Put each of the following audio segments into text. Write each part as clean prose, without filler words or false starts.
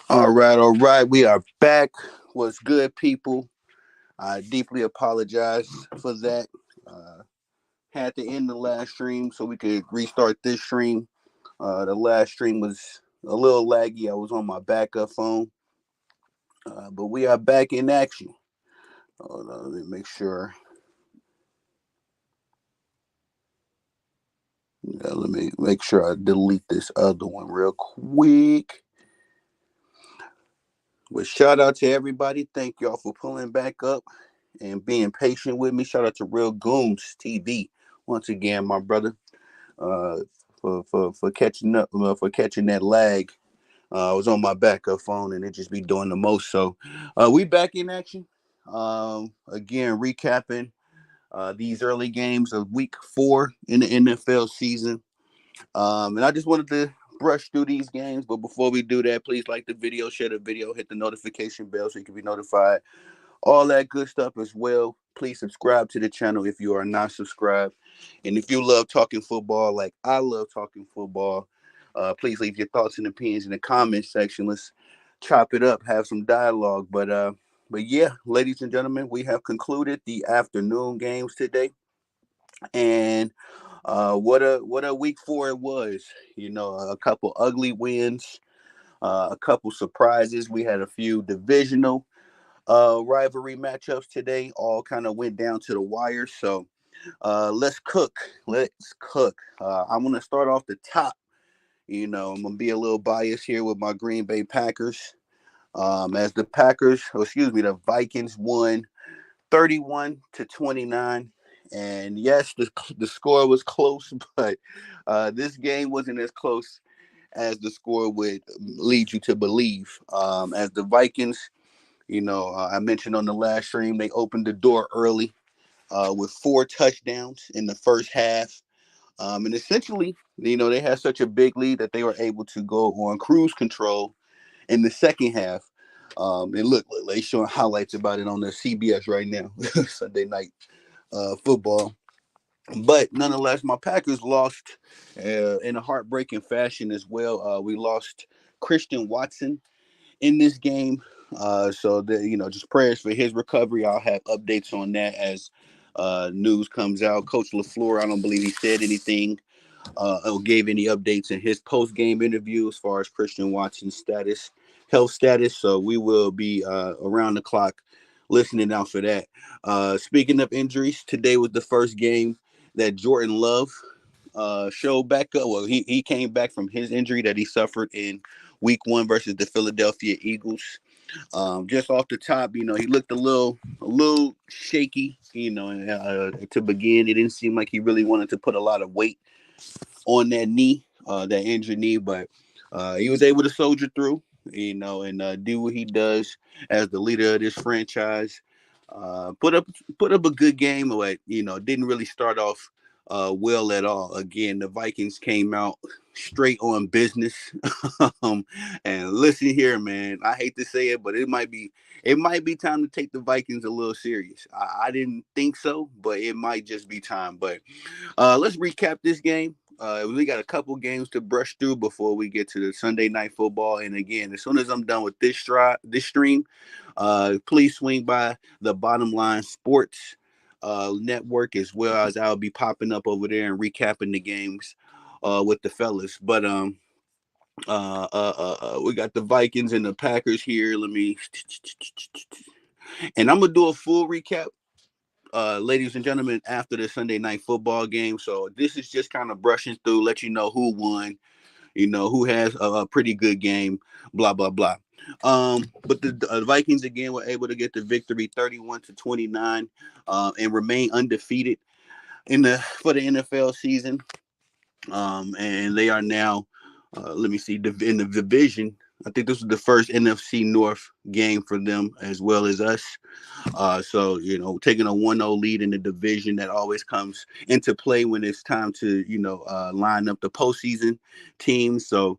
All right. We are back. What's good, people? I deeply apologize for that. Uh, had to end the last stream so we could restart this stream. The last stream was a little laggy. I was on my backup phone, but we are back in action. Hold on, let me make sure. Let me make sure I delete this other one real quick. But shout out to everybody. Thank y'all for pulling back up and being patient with me. Shout out to Real Goons TV once again, my brother, uh, for catching up, for catching that lag. I was on my backup phone and it just be doing the most. So we back in action. Again, recapping these early games of Week 4 in the NFL season. And I just wanted to brush through these games, but before we do that, please like the video, share the video, hit the notification bell so you can be notified, all that good stuff as well. Please subscribe to the channel if you are not subscribed. And if you love talking football like I love talking football, please leave your thoughts and opinions in the comment section. Let's chop it up, have some dialogue. But yeah, ladies and gentlemen, we have concluded the afternoon games today. And what a Week 4 it was. You know, a couple ugly wins, a couple surprises. We had a few divisional rivalry matchups today. All kind of went down to the wire. So let's cook. Let's cook. I'm gonna start off the top. You know, I'm gonna be a little biased here with my Green Bay Packers. As the Packers, excuse me, the Vikings won 31-29. And yes, the score was close, but this game wasn't as close as the score would lead you to believe. As the Vikings, I mentioned on the last stream, they opened the door early with 4 touchdowns in the first half. And essentially, they had such a big lead that they were able to go on cruise control in the second half. And look, they showing highlights about it on the CBS right now, Sunday night football. But nonetheless, my Packers lost in a heartbreaking fashion as well. We lost Christian Watson in this game. Just prayers for his recovery. I'll have updates on that as news comes out. Coach LaFleur, I don't believe he said anything or gave any updates in his post game interview as far as Christian Watson's health status. So we will be around the clock listening out for that. Speaking of injuries, today was the first game that Jordan Love showed back up. Well, he came back from his injury that he suffered in Week 1 versus the Philadelphia Eagles. Just off the top, he looked a little shaky. To begin, it didn't seem like he really wanted to put a lot of weight on that knee, that injured knee, but he was able to soldier through, and do what he does as the leader of this franchise. Put up a good game, but didn't really start off well at all. Again, the Vikings came out straight on business. And listen here, man, I hate to say it, but it might be time to take the Vikings a little serious. I didn't think so, but it might just be time. But let's recap this game. We got a couple games to brush through before we get to the Sunday night football. And again, as soon as I'm done with this stream, please swing by the Bottom Line Sports network as well, as I'll be popping up over there and recapping the games with the fellas. But we got the Vikings and the Packers here. And I'm gonna do a full recap, ladies and gentlemen, after the Sunday night football game. So this is just kind of brushing through, let you know who won, who has a pretty good game, blah blah blah. But the Vikings again were able to get the victory, 31-29, and remain undefeated for the NFL season. And they are now, let me see, in the division. I think this was the first NFC North game for them as well as us. So, taking a 1-0 lead in the division, that always comes into play when it's time to, line up the postseason teams. So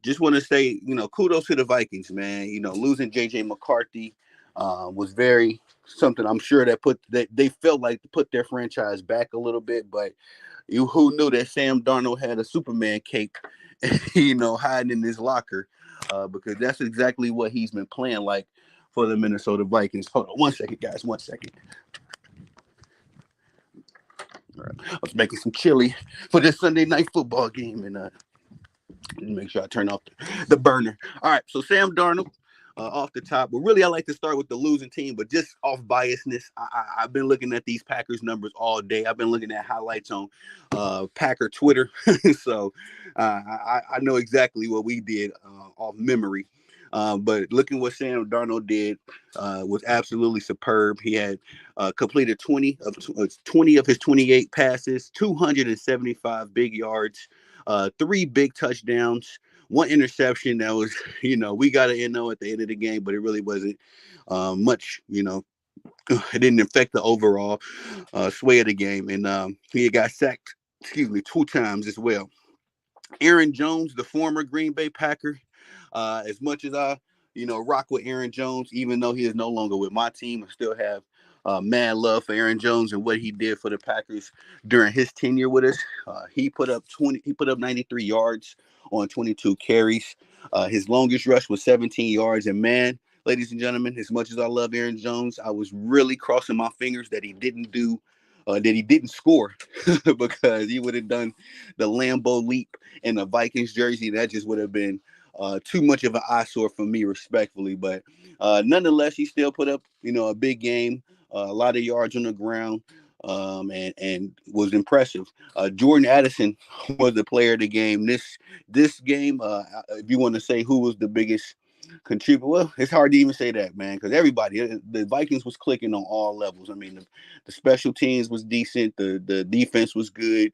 just want to say, kudos to the Vikings, man. Losing J.J. McCarthy was very something, I'm sure, that they felt like to put their franchise back a little bit. But who knew that Sam Darnold had a Superman cape, hiding in his locker. because that's exactly what he's been playing like for the Minnesota Vikings. Hold on 1 second, guys. 1 second. All right. I was making some chili for this Sunday night football game, and make sure I turn off the burner. All right, so Sam Darnold off the top. But really, I like to start with the losing team, but just off biasness. I've been looking at these Packers numbers all day. I've been looking at highlights on Packer Twitter. So I know exactly what we did off memory. But looking what Sam Darnold did was absolutely superb. He had completed 20 of his 28 passes, 275 big yards, 3 big touchdowns, 1 interception that was, we got an NO at the end of the game, but it really wasn't much, it didn't affect the overall sway of the game. And he got sacked, 2 times as well. Aaron Jones, the former Green Bay Packer, as much as I, rock with Aaron Jones, even though he is no longer with my team, I still have mad love for Aaron Jones and what he did for the Packers during his tenure with us. He put up 93 yards on 22 carries. His longest rush was 17 yards. And man, ladies and gentlemen, as much as I love Aaron Jones, I was really crossing my fingers that he didn't score because he would have done the Lambeau leap in the Vikings jersey. That just would have been too much of an eyesore for me, respectfully. But nonetheless, he still put up, a big game, a lot of yards on the ground, and was impressive. Jordan Addison was the player of the game. This game, if you want to say who was the biggest contributor, well, it's hard to even say that, man, because the Vikings was clicking on all levels. I mean, the special teams was decent, the defense was good.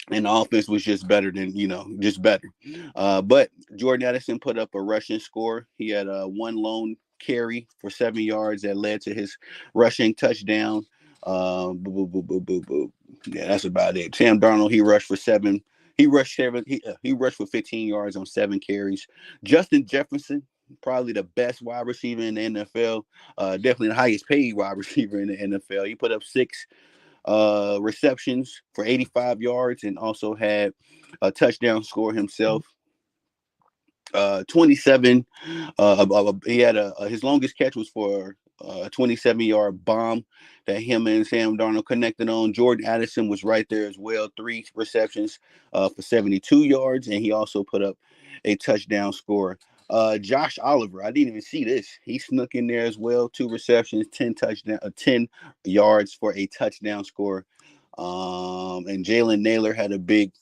And the offense was just better than, just better. But Jordan Addison put up a rushing score. He had one lone carry for 7 yards that led to his rushing touchdown. Boo, boo, boo, boo, boo. Yeah, that's about it. Sam Darnold, he rushed for seven. He rushed seven. He rushed for 15 yards on 7 carries. Justin Jefferson, probably the best wide receiver in the NFL. Definitely the highest paid wide receiver in the NFL. He put up 6 receptions for 85 yards and also had a touchdown score himself. 27. He had his longest catch was for a 27-yard bomb that him and Sam Darnold connected on. Jordan Addison was right there as well. 3 receptions for 72 yards, and he also put up a touchdown score. Josh Oliver, I didn't even see this. He snuck in there as well. 2 receptions, 10 yards for a touchdown score. And Jalen Naylor had a big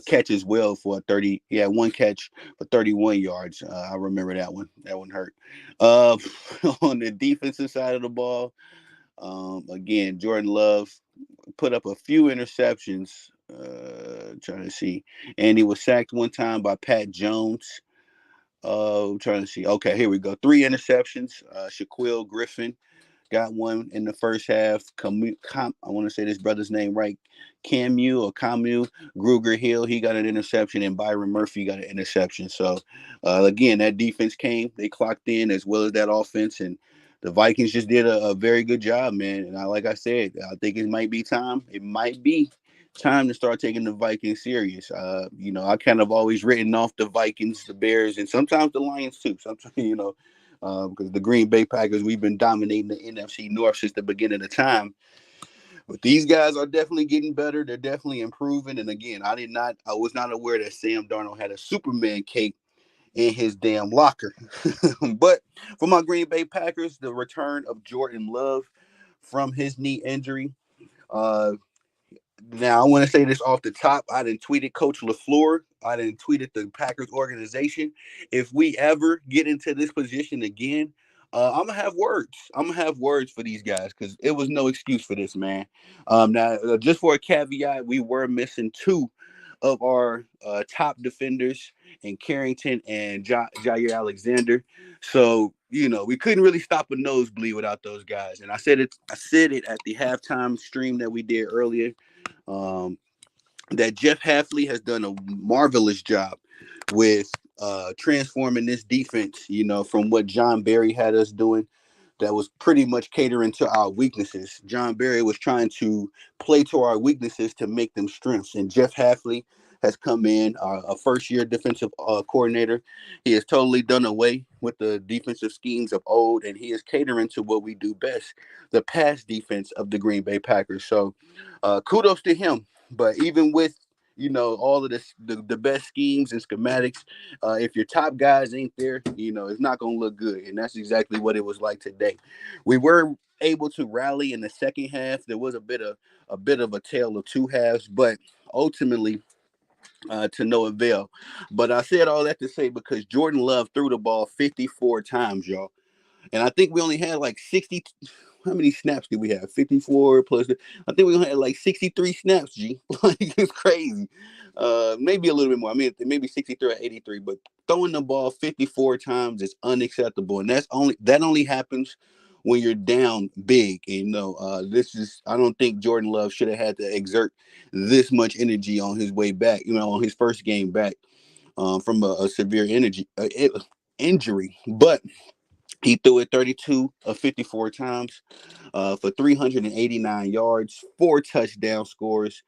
catch as well for 30. He had 1 catch for 31 yards. I remember that one. That one hurt. On the defensive side of the ball, again, Jordan Love put up a few interceptions. Trying to see, and he was sacked 1 time by Pat Jones. I'm trying to see. Okay, here we go. 3 interceptions. Shaquille Griffin got one in the first half. I want to say this brother's name right. Camu Gruger Hill, he got an interception, and Byron Murphy got an interception. So, again, that defense came. They clocked in as well as that offense, and the Vikings just did a very good job, man. And like I said, I think it might be time. It might be time to start taking the Vikings serious. I kind of always written off the Vikings, the Bears, and sometimes the Lions too. Sometimes, because the Green Bay Packers, we've been dominating the NFC North since the beginning of time. But these guys are definitely getting better. They're definitely improving. And again, I was not aware that Sam Darnold had a Superman cape in his damn locker. But for my Green Bay Packers, the return of Jordan Love from his knee injury. Now, I want to say this off the top. I didn't tweeted Coach LaFleur. I didn't tweeted the Packers organization. If we ever get into this position again, I'm going to have words. I'm going to have words for these guys because it was no excuse for this, man. Now, just for a caveat, we were missing 2 of our top defenders in Carrington and Jair Alexander. So, we couldn't really stop a nosebleed without those guys. And I said it at the halftime stream that we did earlier. That Jeff Hafley has done a marvelous job with transforming this defense, from what John Barry had us doing that was pretty much catering to our weaknesses. John Barry was trying to play to our weaknesses to make them strengths. And Jeff Hafley has come in, a first-year defensive coordinator. He has totally done away with the defensive schemes of old, and he is catering to what we do best, the pass defense of the Green Bay Packers. So, kudos to him. But even with all of this, the best schemes and schematics, if your top guys ain't there, it's not gonna look good, and that's exactly what it was like today. We were able to rally in the second half. There was a bit of a tale of two halves, but ultimately to no avail. But I said all that to say because Jordan Love threw the ball 54 times, y'all. And I think we only had like 60. How many snaps did we have? 54 plus. I think we only had like 63 snaps, G. Like, it's crazy. Maybe a little bit more. I mean, maybe 63 or 83, but throwing the ball 54 times is unacceptable. And that only happens when you're down big. And, I don't think Jordan Love should have had to exert this much energy on his way back, on his first game back from a severe injury. But he threw it 32 of 54 times for 389 yards, 4 touchdown scores,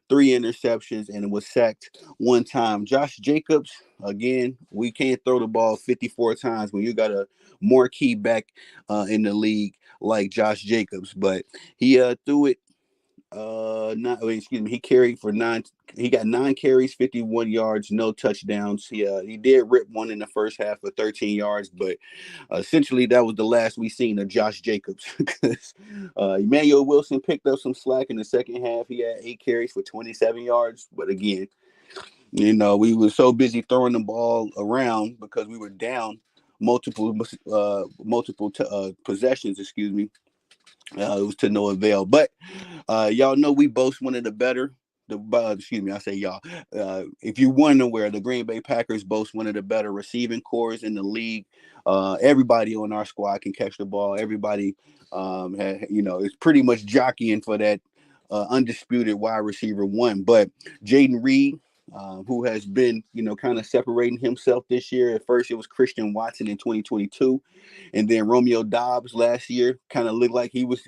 3 interceptions, and was sacked 1 time. Josh Jacobs, again, we can't throw the ball 54 times when you got a marquee back in the league like Josh Jacobs. But he threw it not wait, excuse me. He carried for nine. He got 9 carries, 51 yards, no touchdowns. He did rip one in the first half for 13 yards, but essentially that was the last we seen of Josh Jacobs because Emmanuel Wilson picked up some slack in the second half. He had 8 carries for 27 yards, but again, we were so busy throwing the ball around because we were down multiple possessions. Excuse me. It was to no avail, but y'all know we boast one of the better. Excuse me, I say y'all. If you wonder where the Green Bay Packers boast one of the better receiving cores in the league, everybody on our squad can catch the ball. Everybody, is pretty much jockeying for that undisputed wide receiver one. But Jaden Reed, who has been, kind of separating himself this year. At first, it was Christian Watson in 2022. And then Romeo Dobbs last year kind of looked like he was,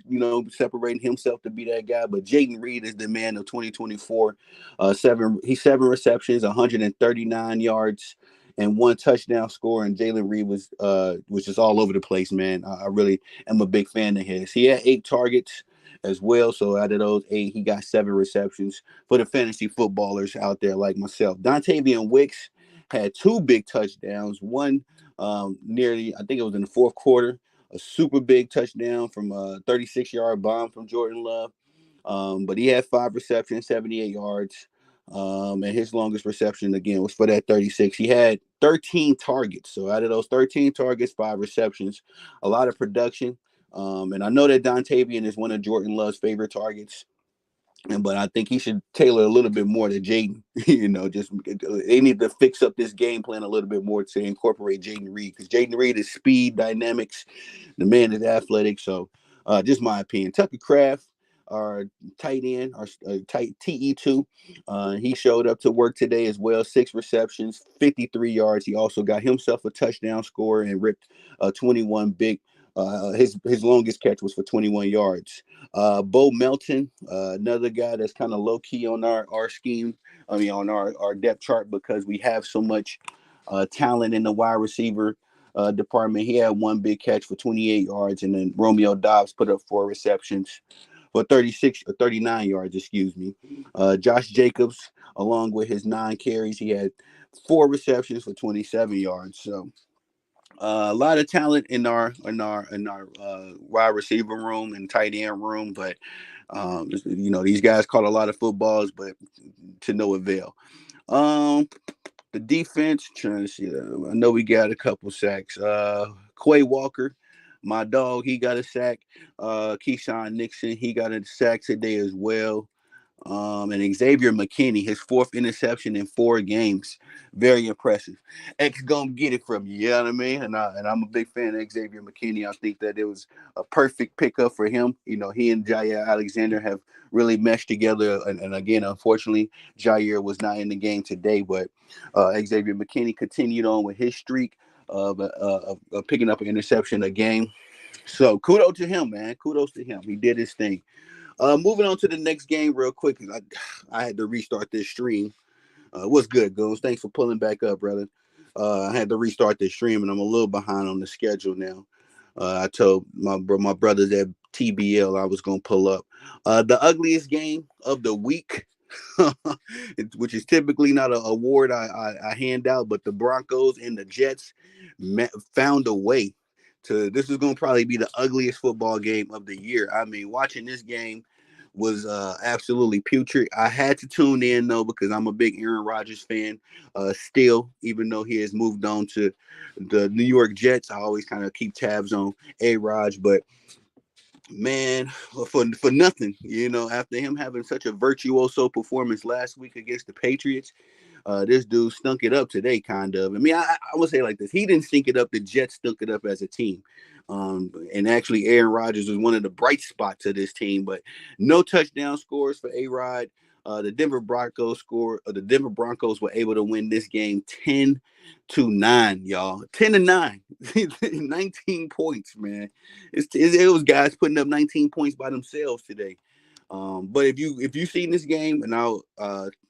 separating himself to be that guy. But Jaden Reed is the man of 2024. He's 7 receptions, 139 yards, and 1 touchdown score. And Jalen Reed was just all over the place, man. I really am a big fan of his. He had 8 targets as well. So out of those 8, he got 7 receptions for the fantasy footballers out there like myself. Dontavian Wicks had 2 big touchdowns. One nearly, I think it was in the fourth quarter, a super big touchdown from a 36-yard bomb from Jordan Love. But he had 5 receptions, 78 yards. And his longest reception, again, was for that 36. He had 13 targets. So out of those 13 targets, 5 receptions, a lot of production. And I know that Dontavian is one of Jordan Love's favorite targets. But I think he should tailor a little bit more to Jaden. Just they need to fix up this game plan a little bit more to incorporate Jaden Reed because Jaden Reed is speed, dynamics. The man is athletic. So, just my opinion. Tucker Kraft, our tight end, our tight TE2, he showed up to work today as well. 6 receptions, 53 yards. He also got himself a touchdown score and ripped 21 big. His longest catch was for 21 yards. Bo Melton, another guy that's kind of low key on our scheme. I mean, on our depth chart because we have so much talent in the wide receiver department. He had 1 big catch for 28 yards, and then Romeo Dobbs put up 4 receptions for 36 or 39 yards. Excuse me. Josh Jacobs, along with his 9 carries, he had 4 receptions for 27 yards. So a lot of talent in our wide receiver room and tight end room, but these guys caught a lot of footballs, but to no avail. Um, the defense, trying to see. I know we got a couple sacks. Quay Walker, my dog, he got a sack. Keyshawn Nixon, he got a sack today as well. And Xavier McKinney, his 4th interception in 4 games, very impressive. X gonna get it from you, you know what I mean? And I'm a big fan of Xavier McKinney. I think that it was a perfect pickup for him. He and Jair Alexander have really meshed together. And again, unfortunately, Jair was not in the game today, but Xavier McKinney continued on with his streak of picking up an interception a game. So kudos to him, man. Kudos to him. He did his thing. Moving on to the next game real quick. I had to restart this stream What's good, Goons? Thanks for pulling back up, brother. I had to restart the stream, and I'm a little behind on the schedule now. I told my brothers at TBL I was gonna pull up. The ugliest game of the week, which is typically not an award I hand out, but the Broncos and the Jets found a way to. This is gonna probably be the ugliest football game of the year. I mean, watching this game was absolutely putrid. I had to tune in though because I'm a big Aaron Rodgers fan. Still, even though he has moved on to the New York Jets, I always kind of keep tabs on A-Raj. But man, for nothing, after him having such a virtuoso performance last week against the Patriots, this dude stunk it up today, kind of. I mean, I would say it like this: he didn't stink it up. The Jets stunk it up as a team. And actually, Aaron Rodgers was one of the bright spots of this team, but no touchdown scores for A-Rod. The Denver Broncos were able to win this game 10-9, y'all. 10-9, 19 points, man. It was guys putting up 19 points by themselves today. But if you seen this game, and I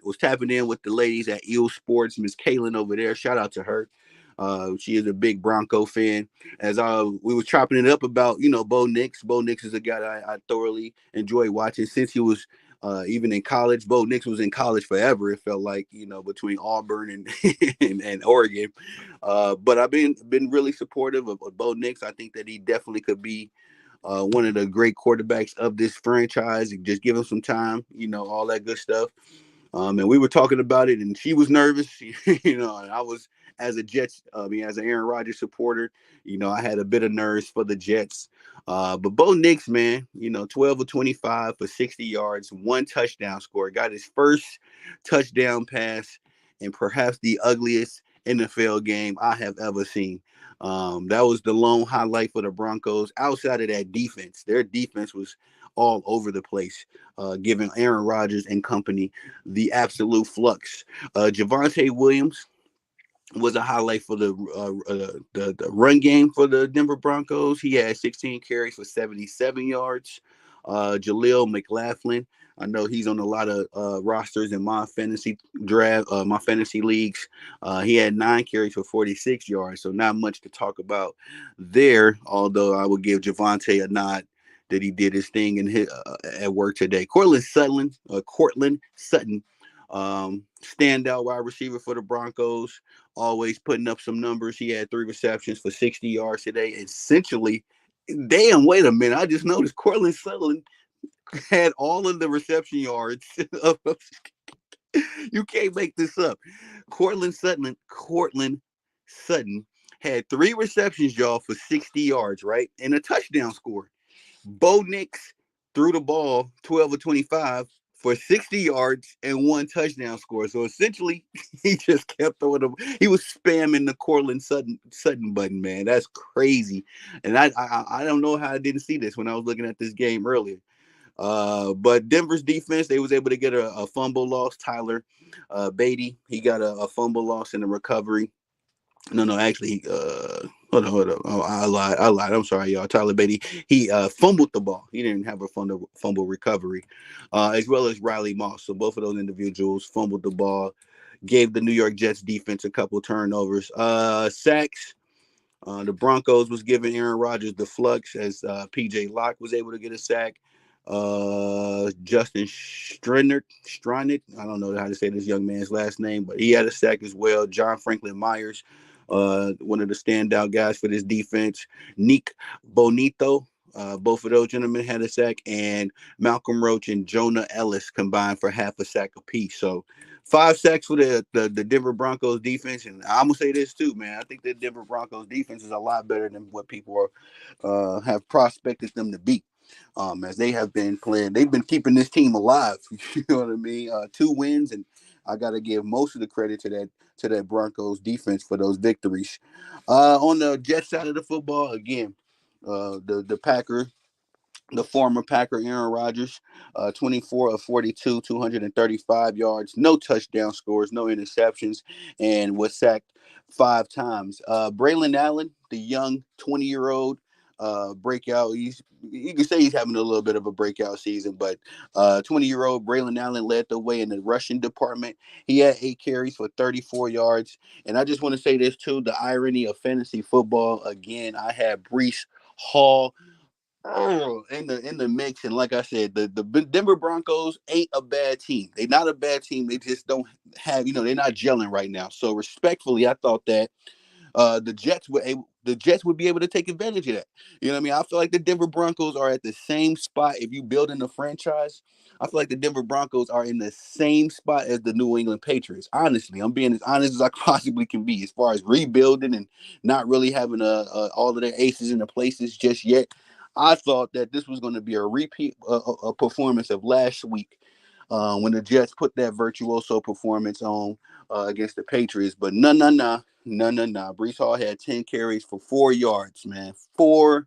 was tapping in with the ladies at Eel Sports, Miss Kaylin over there. Shout out to her. She is a big Bronco fan. As we was chopping it up about Bo Nix. Bo Nix is a guy that I thoroughly enjoy watching since he was even in college. Bo Nix was in college forever. It felt like between Auburn and and Oregon. But I've been really supportive of Bo Nix. I think that he definitely could be one of the great quarterbacks of this franchise. Just give him some time, all that good stuff. And we were talking about it, and she was nervous, and I was as an Aaron Rodgers supporter, I had a bit of nerves for the Jets. But Bo Nix, man, 12 of 25 for 60 yards, one touchdown score, got his first touchdown pass, and perhaps the ugliest NFL game I have ever seen. That was the lone highlight for the Broncos. Outside of that defense, their defense was all over the place, giving Aaron Rodgers and company the absolute flux. Javonte Williams was a highlight for the run game for the Denver Broncos. He had 16 carries for 77 yards. Jaleel McLaughlin, I know he's on a lot of rosters in my fantasy my fantasy leagues. He had 9 carries for 46 yards, so not much to talk about there. Although I would give Javonte a nod that he did his thing at work today. Cortland Sutton, standout wide receiver for the Broncos, always putting up some numbers. He had 3 receptions for 60 yards today. Essentially, damn, wait a minute. I just noticed Cortland Sutton had all of the reception yards. You can't make this up. Cortland Sutton had 3 receptions, y'all, for 60 yards, right? And a touchdown score. Bo Nix threw the ball 12 or 25 for 60 yards and 1 touchdown score. So essentially, he just kept throwing them. He was spamming the Cortland Sutton button, man. That's crazy. And I don't know how I didn't see this when I was looking at this game earlier. But Denver's defense, they was able to get a fumble loss. Tyler Beatty, he got a fumble loss in the recovery. No, actually, hold on. Oh, I lied. I'm sorry, y'all. Tyler Beatty, he fumbled the ball. He didn't have a fumble recovery, as well as Riley Moss. So both of those individuals fumbled the ball, gave the New York Jets defense a couple turnovers. Sacks. The Broncos was giving Aaron Rodgers the flux as PJ Locke was able to get a sack. Justin Stronach, I don't know how to say this young man's last name, but he had a sack as well. John Franklin Myers, one of the standout guys for this defense. Nick Bonito, both of those gentlemen had a sack, and Malcolm Roach and Jonah Ellis combined for half a sack apiece. So 5 sacks for the Denver Broncos defense. And I'm gonna say this too, man. I think the Denver Broncos defense is a lot better than what people have prospected them to be. As they have been playing, they've been keeping this team alive. You know what I mean? 2 wins, and I got to give most of the credit to that Broncos defense for those victories. On the Jets side of the football, again, the former Packer Aaron Rodgers, 24 of 42, 235 yards, no touchdown scores, no interceptions, and was sacked 5 times. Braylon Allen, the young 20-year-old breakout. You can say he's having a little bit of a breakout season, but 20-year-old Braylon Allen led the way in the rushing department. He had 8 carries for 34 yards. And I just want to say this too: the irony of fantasy football. Again, I had Brees Hall in the mix, and like I said, the Denver Broncos ain't a bad team. They're not a bad team. They just don't have, they're not gelling right now. So respectfully, I thought that the Jets would be able to take advantage of that. You know what I mean? I feel like the Denver Broncos are at the same spot. If you build in the franchise, I feel like the Denver Broncos are in the same spot as the New England Patriots. Honestly, I'm being as honest as I possibly can be, as far as rebuilding and not really having all of their aces in the places just yet. I thought that this was going to be a repeat a performance of last week when the Jets put that virtuoso performance on against the Patriots. But no. Brees Hall had 10 carries for 4 yards, man. 4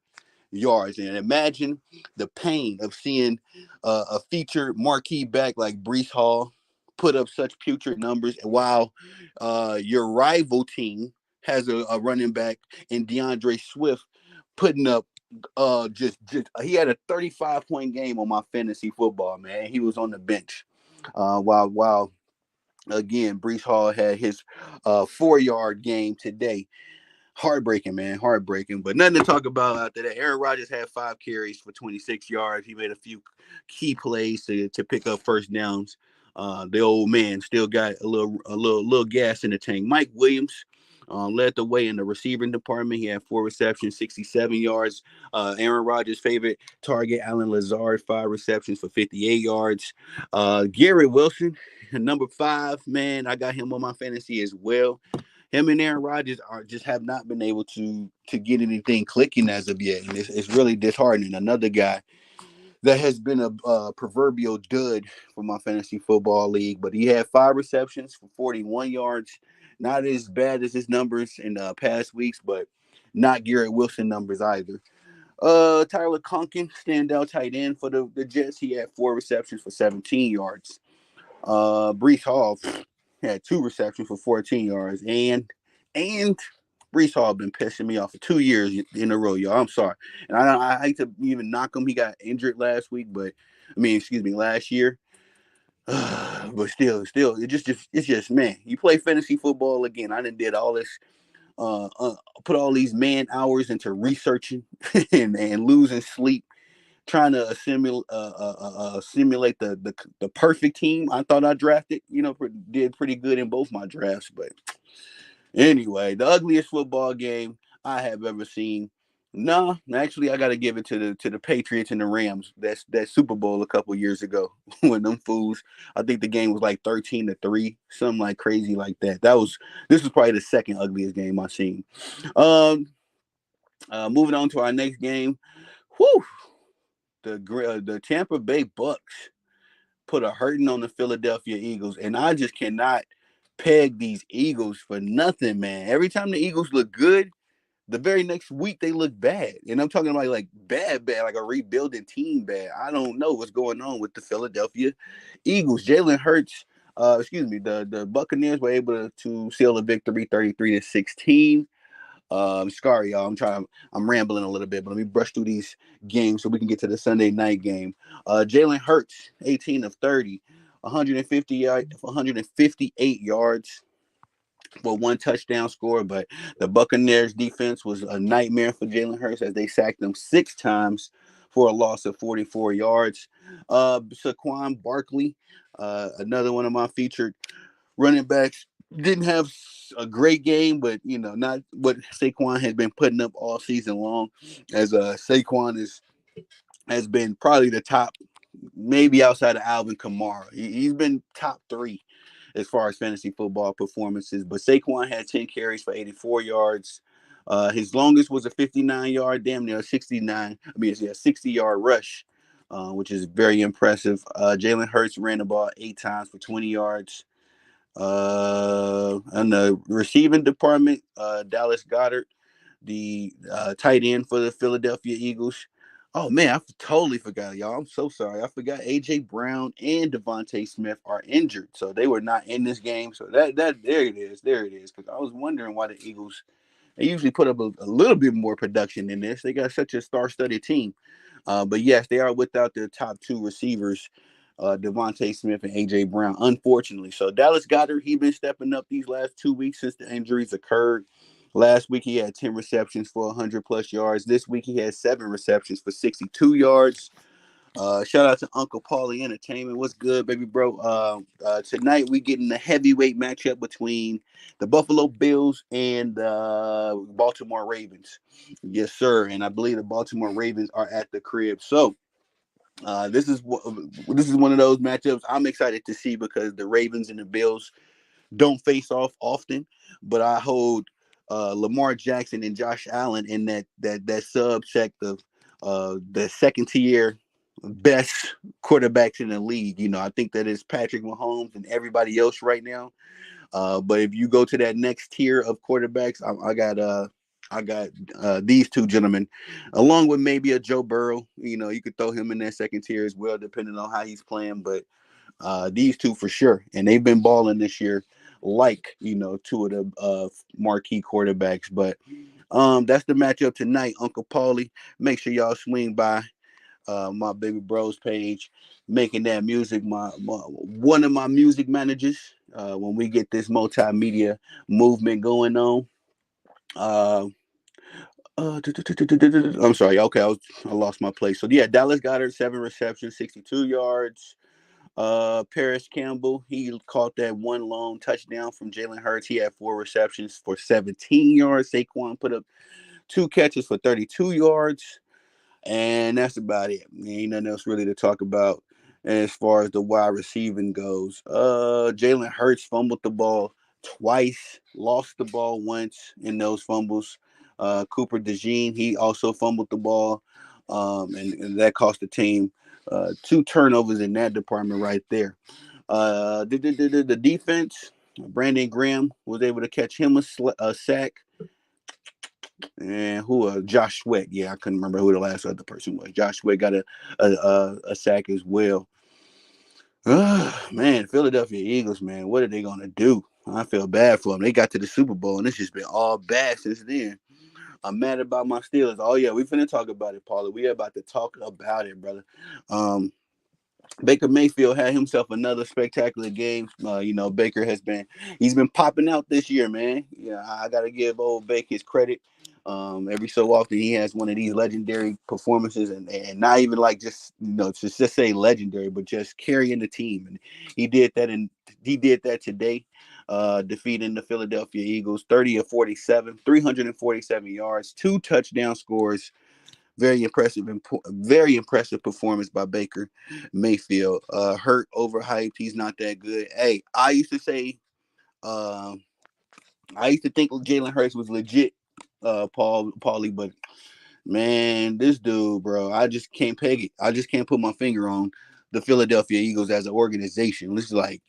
yards. And imagine the pain of seeing a featured marquee back like Brees Hall put up such putrid numbers while your rival team has a running back in DeAndre Swift putting up just he had a 35-point game on my fantasy football, man. He was on the bench. While again, Brees Hall had his 4 yard game today. Heartbreaking, man. Heartbreaking. But nothing to talk about after that. Aaron Rodgers had 5 carries for 26 yards. He made a few key plays to pick up first downs. The old man still got a little gas in the tank. Mike Williams led the way in the receiving department. He had 4 receptions, 67 yards. Aaron Rodgers' favorite target, Alan Lazard, 5 receptions for 58 yards. Garrett Wilson, number 5, man, I got him on my fantasy as well. Him and Aaron Rodgers are just have not been able to get anything clicking as of yet, and it's really disheartening. Another guy that has been a proverbial dud for my fantasy football league, but he had 5 receptions for 41 yards. Not as bad as his numbers in past weeks, but not Garrett Wilson numbers either. Tyler Conkin, standout tight end for the Jets. He had 4 receptions for 17 yards. Brees Hall had 2 receptions for 14 yards, and Brees Hall been pissing me off for 2 years in a row, y'all. I'm sorry, and I hate to even knock him. He got injured last week, but excuse me, last year. But still, it's just man. You play fantasy football again. I done did all this, put all these man hours into researching and losing sleep trying to simulate the perfect team I thought I drafted. Did pretty good in both my drafts. But anyway, the ugliest football game I have ever seen. No, actually, I got to give it to the Patriots and the Rams. That's that Super Bowl a couple years ago when them fools. I think the game was like 13-3, something like crazy like that. This was probably the second ugliest game I've seen. Um, Moving on to our next game. Whew, the Tampa Bay Bucks put a hurting on the Philadelphia Eagles, and I just cannot peg these Eagles for nothing, man. Every time the Eagles look good, the very next week they look bad, and I'm talking about like bad, like a rebuilding team bad. I don't know what's going on with the Philadelphia Eagles. Jalen Hurts, the Buccaneers were able to seal a victory, 33-16. Sorry, y'all. I'm rambling a little bit, but let me brush through these games so we can get to the Sunday night game. Jalen Hurts, 18 of 30, 158 yards for 1 touchdown score. But the Buccaneers defense was a nightmare for Jalen Hurts as they sacked him 6 times for a loss of 44 yards. Saquon Barkley, another one of my featured running backs, didn't have a great game, but not what Saquon has been putting up all season long. As Saquon has been probably the top, maybe outside of Alvin Kamara. He's been top 3 as far as fantasy football performances. But Saquon had 10 carries for 84 yards. His longest was a 59-yard, damn near 69. 60-yard rush, which is very impressive. Jalen Hurts ran the ball 8 times for 20 yards. On the receiving department, Dallas Goddard, the tight end for the Philadelphia Eagles. Oh man, I totally forgot, y'all. I'm so sorry. I forgot AJ Brown and Devontae Smith are injured, so they were not in this game. So that there it is. Because I was wondering why the Eagles They usually put up a little bit more production than this. They got such a star-studded team. But yes, they are without their top two receivers, Devontae Smith and AJ Brown, unfortunately. So Dallas Goedert, he been stepping up these last 2 weeks since the injuries occurred. Last week he had 10 receptions for 100 plus yards. This week he had 7 receptions for 62 yards. Shout out to Uncle Paulie Entertainment. What's good, baby bro? Tonight we getting the heavyweight matchup between the Buffalo Bills and the Baltimore Ravens. Yes, sir. And I believe the Baltimore Ravens are at the crib. So this is one of those matchups I'm excited to see because the Ravens and the Bills don't face off often, but I hold Lamar Jackson and Josh Allen in that subsect of the second tier best quarterbacks in the league. You know, I think that is Patrick Mahomes and everybody else right now. But if you go to that next tier of quarterbacks, I got these two gentlemen, along with maybe a Joe Burrow. You know, you could throw him in that second tier as well, depending on how he's playing. But these two for sure, and they've been balling this year, like two of the marquee quarterbacks. But that's the matchup tonight, Uncle Paulie. Make sure y'all swing by my baby bros page, making that music my one of my music managers. When we get this multimedia movement going on. Uh, I'm sorry. Okay, I lost my place. So yeah, Dallas Goedert 7 receptions, 62 yards. Paris Campbell, he caught that one long touchdown from Jalen Hurts. He had 4 receptions for 17 yards. Saquon put up 2 catches for 32 yards. And that's about it. Ain't nothing else really to talk about as far as the wide receiving goes. Jalen Hurts fumbled the ball twice, lost the ball once in those fumbles. Cooper DeJean, he also fumbled the ball, and that cost the team 2 turnovers in that department right there. The defense, Brandon Graham was able to catch him a sack. And who Josh Sweat. Yeah, I couldn't remember who the last other person was. Josh Sweat got a sack as well. Man, Philadelphia Eagles, man, what are they gonna do? I feel bad for them. They got to the Super Bowl and it's just been all bad since then. I'm mad about my Steelers. Oh yeah, we finna talk about it, Paula. We are about to talk about it, brother. Um, Baker Mayfield had himself another spectacular game. Baker he's been popping out this year, man. Yeah, I gotta give old Baker his credit. Every so often he has one of these legendary performances, and not even like just to just say legendary, but just carrying the team. And he did that, and he did that today, defeating the Philadelphia Eagles 30 of 47, 347 yards, 2 touchdown scores. Very impressive performance by Baker Mayfield. Hurt, overhyped. He's not that good. Hey, uh, I used to think Jalen Hurts was legit, Paulie, but man, this dude, bro, I just can't peg it. I just can't put my finger on the Philadelphia Eagles as an organization. It's like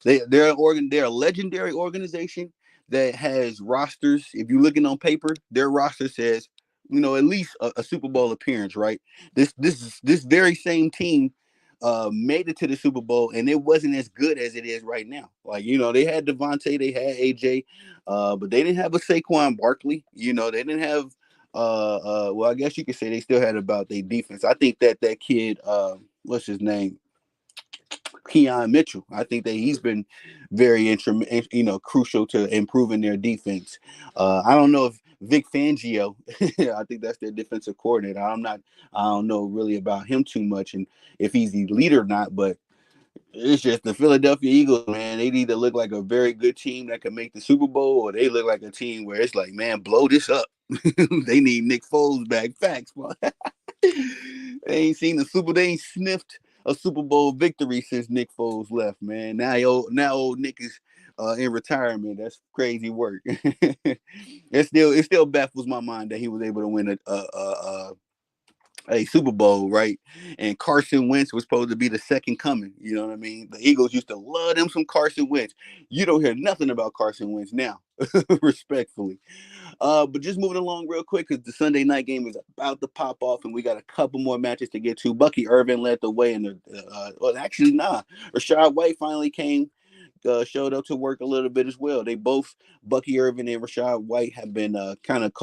they're a legendary organization that has rosters. If you're looking on paper, their roster says, at least a Super Bowl appearance, right? This very same team made it to the Super Bowl, and it wasn't as good as it is right now. Like, they had Devontae, they had AJ, but they didn't have a Saquon Barkley. They didn't have well, I guess you could say they still had about their defense. I think that kid, what's his name? Keon Mitchell. I think that he's been very crucial to improving their defense. I don't know if Vic Fangio, I think that's their defensive coordinator. I don't know really about him too much and if he's the leader or not, but it's just the Philadelphia Eagles, man. They either look like a very good team that can make the Super Bowl, or they look like a team where it's like, man, blow this up. They need Nick Foles back. Facts, man. They ain't sniffed a Super Bowl victory since Nick Foles left, man. Now old Nick is in retirement. That's crazy work. It still baffles my mind that he was able to win a Super Bowl, right? And Carson Wentz was supposed to be the second coming. You know what I mean? The Eagles used to love them some Carson Wentz. You don't hear nothing about Carson Wentz now, respectfully. But just moving along real quick because the Sunday night game is about to pop off, and we got a couple more matches to get to. Bucky Irvin led the way, and well, actually, nah. Rashad White finally showed up to work a little bit as well. They both, Bucky Irvin and Rashad White, have been kind of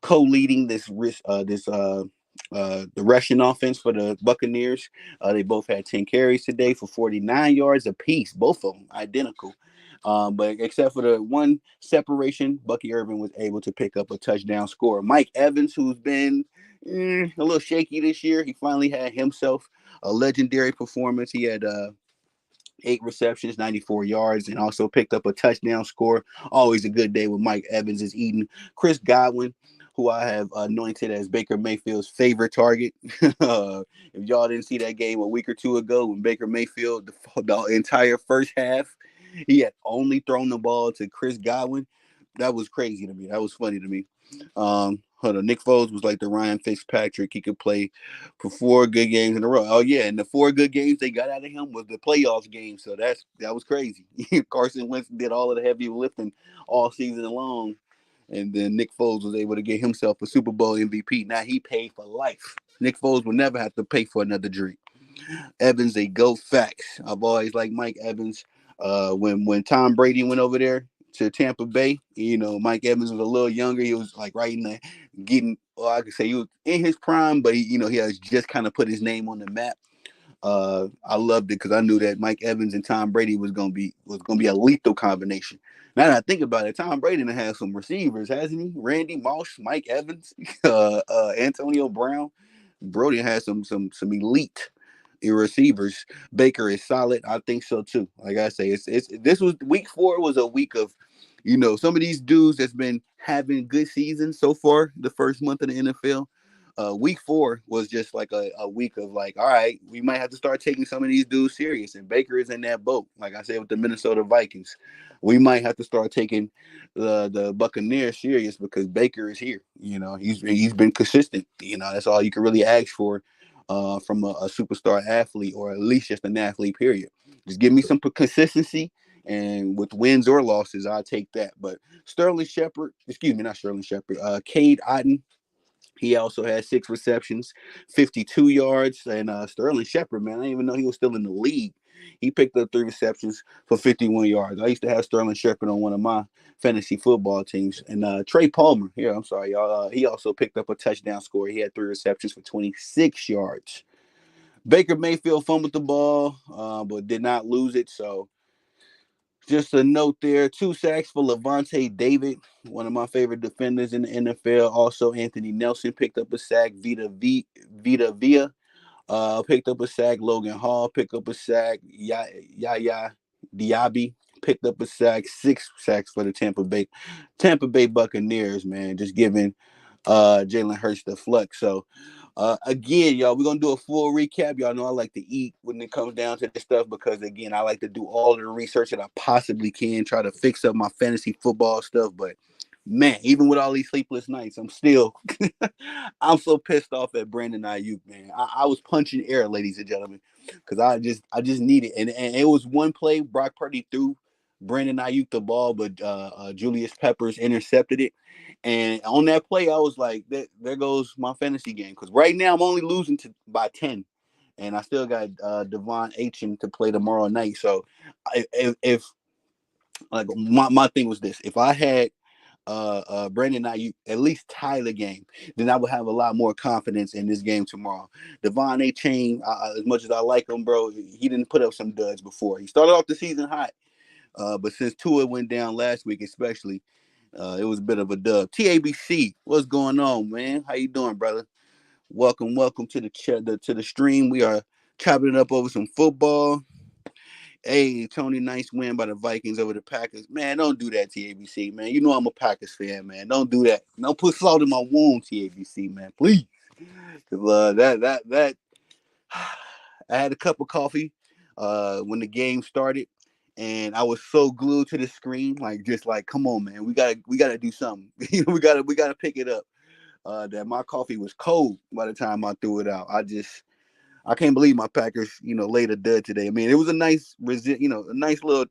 co-leading the rushing offense for the Buccaneers. They both had 10 carries today for 49 yards apiece, both of them identical. But except for the one separation, Bucky Irvin was able to pick up a touchdown score. Mike Evans, who's been a little shaky this year, he finally had himself a legendary performance. He had 8 receptions, 94 yards, and also picked up a touchdown score. Always a good day when Mike Evans is eating. Chris Godwin, who I have anointed as Baker Mayfield's favorite target. If y'all didn't see that game a week or two ago when Baker Mayfield, the entire first half, he had only thrown the ball to Chris Godwin. That was crazy to me. That was funny to me. Hold on. Nick Foles was like the Ryan Fitzpatrick. He could play for 4 good games in a row. Oh yeah, and the 4 good games they got out of him was the playoffs game. So that was crazy. Carson Wentz did all of the heavy lifting all season long, and then Nick Foles was able to get himself a Super Bowl MVP. Now he paid for life. Nick Foles will never have to pay for another drink. Evans, a go facts. I've always liked Mike Evans. When Tom Brady went over there to Tampa Bay, Mike Evans was a little younger. He was like right in the getting. Well, I could say he was in his prime, but he has just kind of put his name on the map. I loved it because I knew that Mike Evans and Tom Brady was gonna be a lethal combination. Now that I think about it, Tom Brady done had some receivers, hasn't he? Randy Moss, Mike Evans, Antonio Brown. Brody has some elite receivers. Baker is solid. I think so too. Like I say, this was week 4 was a week of, some of these dudes that's been having good seasons so far. The first month of the NFL. Week 4 was just like a week of like, all right, we might have to start taking some of these dudes serious. And Baker is in that boat. Like I said with the Minnesota Vikings, we might have to start taking the Buccaneers serious because Baker is here. He's been consistent. That's all you can really ask for from a superstar athlete, or at least just an athlete, period. Just give me some consistency, and with wins or losses, I'll take that. But not Sterling Shepard, Cade Otton, he also had 6 receptions, 52 yards. And Sterling Shepard, man, I didn't even know he was still in the league. He picked up 3 receptions for 51 yards. I used to have Sterling Shepard on one of my fantasy football teams. And Trey Palmer, here, I'm sorry, y'all. He also picked up a touchdown score. He had 3 receptions for 26 yards. Baker Mayfield fumbled the ball, but did not lose it. So just a note there, 2 sacks for Levante David, one of my favorite defenders in the NFL. Also, Anthony Nelson picked up a sack. Vita Villa picked up a sack. Logan Hall picked up a sack. Yaya Diaby picked up a sack. 6 sacks for the Tampa Bay Buccaneers, man. Just giving Jalen Hurts the flex. So again, y'all, we're gonna do a full recap. Y'all know I like to eat when it comes down to this stuff because again, I like to do all the research that I possibly can, try to fix up my fantasy football stuff. But man, even with all these sleepless nights, I'm still I'm so pissed off at Brandon Ayuk, man. I was punching air, ladies and gentlemen, because I just need it. And it was one play, Brock Purdy threw Brandon Ayuk the ball, but Julius Peppers intercepted it. And on that play, I was like, there goes my fantasy game. Because right now I'm only losing by 10. And I still got Devon Achen to play tomorrow night. So if like my thing was this, if I had Brandon Ayuk at least tie the game, then I would have a lot more confidence in this game tomorrow. Devon Achen, as much as I like him, bro, he didn't put up some duds before. He started off the season hot, but since Tua went down last week, especially, it was a bit of a dub. TABC, what's going on, man? How you doing, brother? Welcome to the stream. We are chopping it up over some football. Hey, Tony, nice win by the Vikings over the Packers. Man, don't do that, TABC, man. You know I'm a Packers fan, man. Don't do that. Don't put salt in my wound, TABC, man. Please. Cause that I had a cup of coffee when the game started, and I was so glued to the screen, like just like, come on, man, we gotta do something. we gotta pick it up. That my coffee was cold by the time I threw it out. I can't believe my Packers, laid a dud today. I mean, it was a nice, a nice little,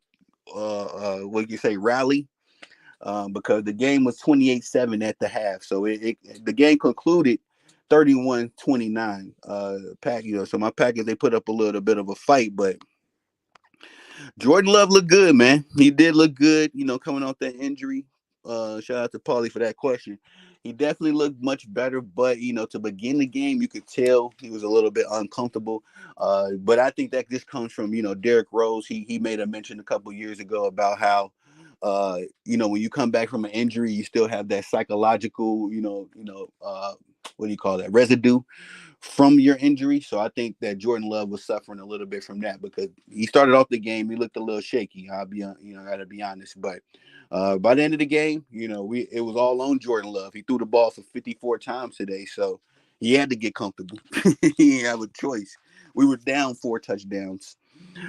what you say, rally, because the game was 28-7 at the half. So the game concluded 31-29. So my Packers, they put up a little bit of a fight, but Jordan Love looked good, man. He did look good, coming off that injury. Shout out to Paulie for that question. He definitely looked much better, but to begin the game, you could tell he was a little bit uncomfortable. But I think that just comes from Derrick Rose. He made a mention a couple years ago about how when you come back from an injury, you still have that psychological, what do you call that, residue from your injury. So I think that Jordan Love was suffering a little bit from that because he started off the game, he looked a little shaky. I'll be, gotta be honest. But by the end of the game, it was all on Jordan Love. He threw the ball for 54 times today, so he had to get comfortable. He didn't have a choice. We were down 4 touchdowns.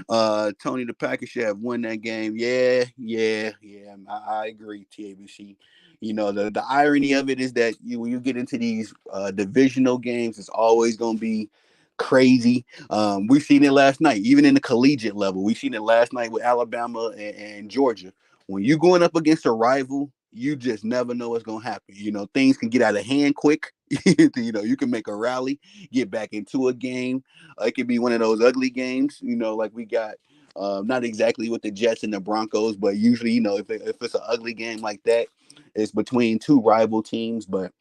Tony, the Packers should have won that game. Yeah, yeah, yeah. I agree, TABC. The irony of it is that when you get into these divisional games, it's always going to be crazy. We've seen it last night, even in the collegiate level. We've seen it last night with Alabama and Georgia. When you're going up against a rival, you just never know what's going to happen. Things can get out of hand quick. You can make a rally, get back into a game. It could be one of those ugly games, like we got. Not exactly with the Jets and the Broncos, but usually, if it's an ugly game like that, it's between two rival teams. But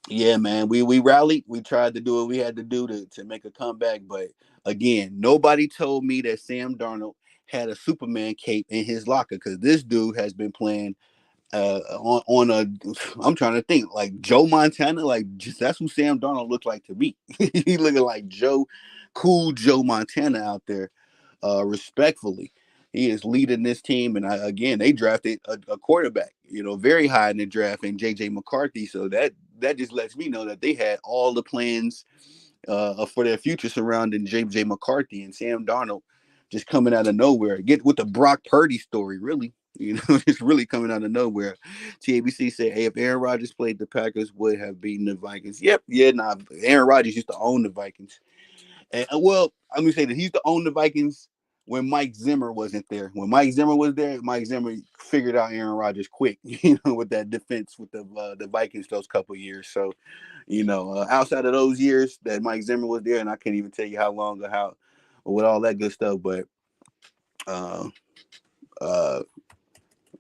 yeah, man, we rallied. We tried to do what we had to do to make a comeback. But again, nobody told me that Sam Darnold had a Superman cape in his locker because this dude has been playing on a I'm trying to think like Joe Montana, like just that's who Sam Darnold looks like to me. He looking like cool Joe Montana out there. Respectfully, he is leading this team, and again they drafted a quarterback, very high in the draft, and JJ McCarthy. So that just lets me know that they had all the plans for their future surrounding JJ McCarthy and Sam Darnold just coming out of nowhere. Get with the Brock Purdy story, really. It's really coming out of nowhere. TABC said, hey, if Aaron Rodgers played the Packers, would have beaten the Vikings. Yep, yeah, nah. Aaron Rodgers used to own the Vikings. And well, I'm gonna say that he used to own the Vikings when Mike Zimmer wasn't there. When Mike Zimmer was there, Mike Zimmer figured out Aaron Rodgers quick, with that defense with the Vikings those couple years. So, outside of those years that Mike Zimmer was there, and I can't even tell you how long or with all that good stuff, but uh, uh,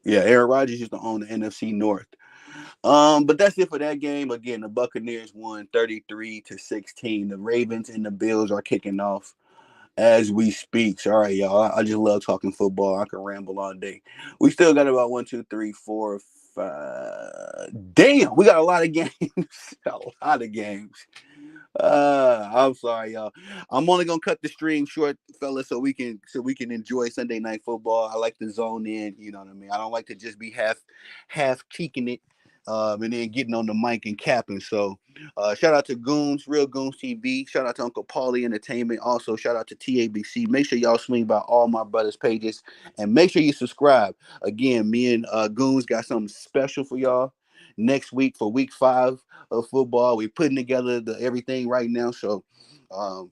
yeah, Aaron Rodgers used to own the NFC North. But that's it for that game. Again, the Buccaneers won 33-16. The Ravens and the Bills are kicking off as we speak. Sorry, y'all. I just love talking football. I can ramble all day. We still got about 1, 2, 3, 4, 5. Damn, we got a lot of games. A lot of games. I'm sorry, y'all. I'm only gonna cut the stream short, fellas, so we can enjoy Sunday night football. I like to zone in, you know what I mean. I don't like to just be half cheeking it, and then getting on the mic and capping. So, shout out to Goons, Real Goons TV. Shout out to Uncle Paulie Entertainment. Also, shout out to TABC. Make sure y'all swing by all my brothers' pages and make sure you subscribe. Again, me and Goons got something special for y'all next week for week 5 of football. We're putting together everything right now, so um,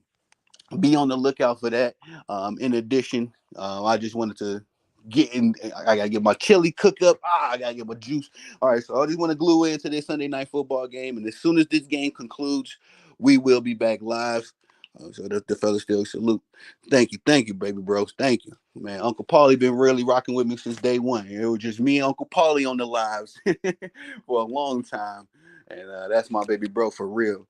be on the lookout for that. In addition, I just wanted to get in. I gotta get my chili cook up. I gotta get my juice. All right, so I just want to glue into this Sunday night football game, and as soon as this game concludes, we will be back live. So the fellas still salute. Thank you, baby bros. Thank you, man. Uncle Paulie been really rocking with me since day one. It was just me and Uncle Paulie on the lives for a long time, and that's my baby bro for real.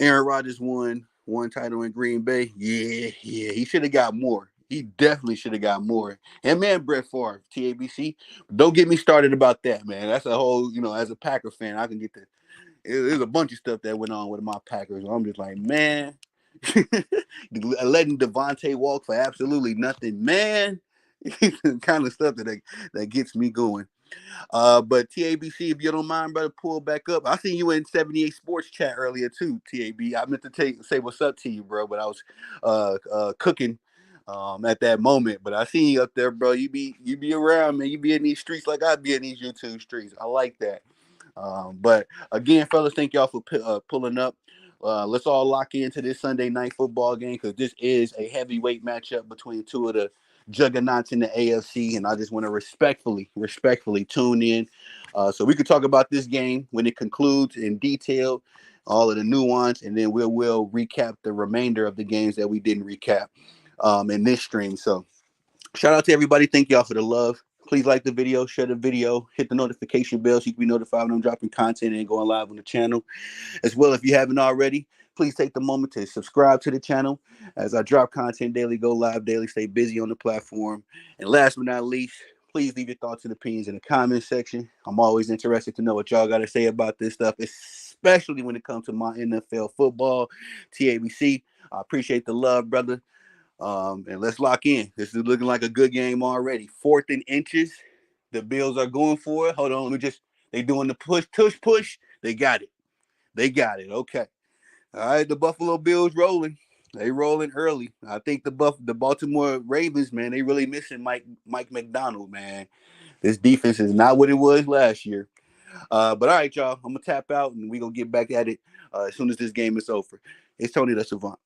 Aaron Rodgers won one title in Green Bay. Yeah, yeah. He should have got more. He definitely should have got more. And man, Brett Favre, TABC. Don't get me started about that, man. That's a whole, as a Packer fan, I can get the. There's a bunch of stuff that went on with my Packers. I'm just like, man, letting Devontae walk for absolutely nothing, man. Kind of stuff that gets me going. But TABC, if you don't mind, brother, pull back up. I seen you in 78 Sports chat earlier too, TAB. I meant to say what's up to you, bro, but I was cooking at that moment. But I seen you up there, bro. You be around, man. You be in these streets like I be in these YouTube streets. I like that. But again, fellas, thank y'all for pulling up. Let's all lock into this Sunday night football game because this is a heavyweight matchup between two of the juggernauts in the AFC, and I just want to respectfully tune in so we could talk about this game when it concludes in detail, all of the nuance, and then we'll recap the remainder of the games that we didn't recap in this stream. So Shout out to everybody. Thank y'all for the love. Please like the video, share the video, hit the notification bell so you can be notified when I'm dropping content and going live on the channel. As well, if you haven't already, please take the moment to subscribe to the channel as I drop content daily, go live daily, stay busy on the platform. And last but not least, please leave your thoughts and opinions in the comment section. I'm always interested to know what y'all got to say about this stuff, especially when it comes to my NFL football, TABC. I appreciate the love, brother. And let's lock in. This is looking like a good game already. 4th and inches. The Bills are going for it. Hold on, let me just. They doing the push, tush, push. They got it. They got it. Okay. All right. The Buffalo Bills rolling. They rolling early. I think the Baltimore Ravens, man, they really missing Mike McDonald, man. This defense is not what it was last year. But all right, y'all. I'm gonna tap out and we gonna get back at it as soon as this game is over. It's Tony the Savant.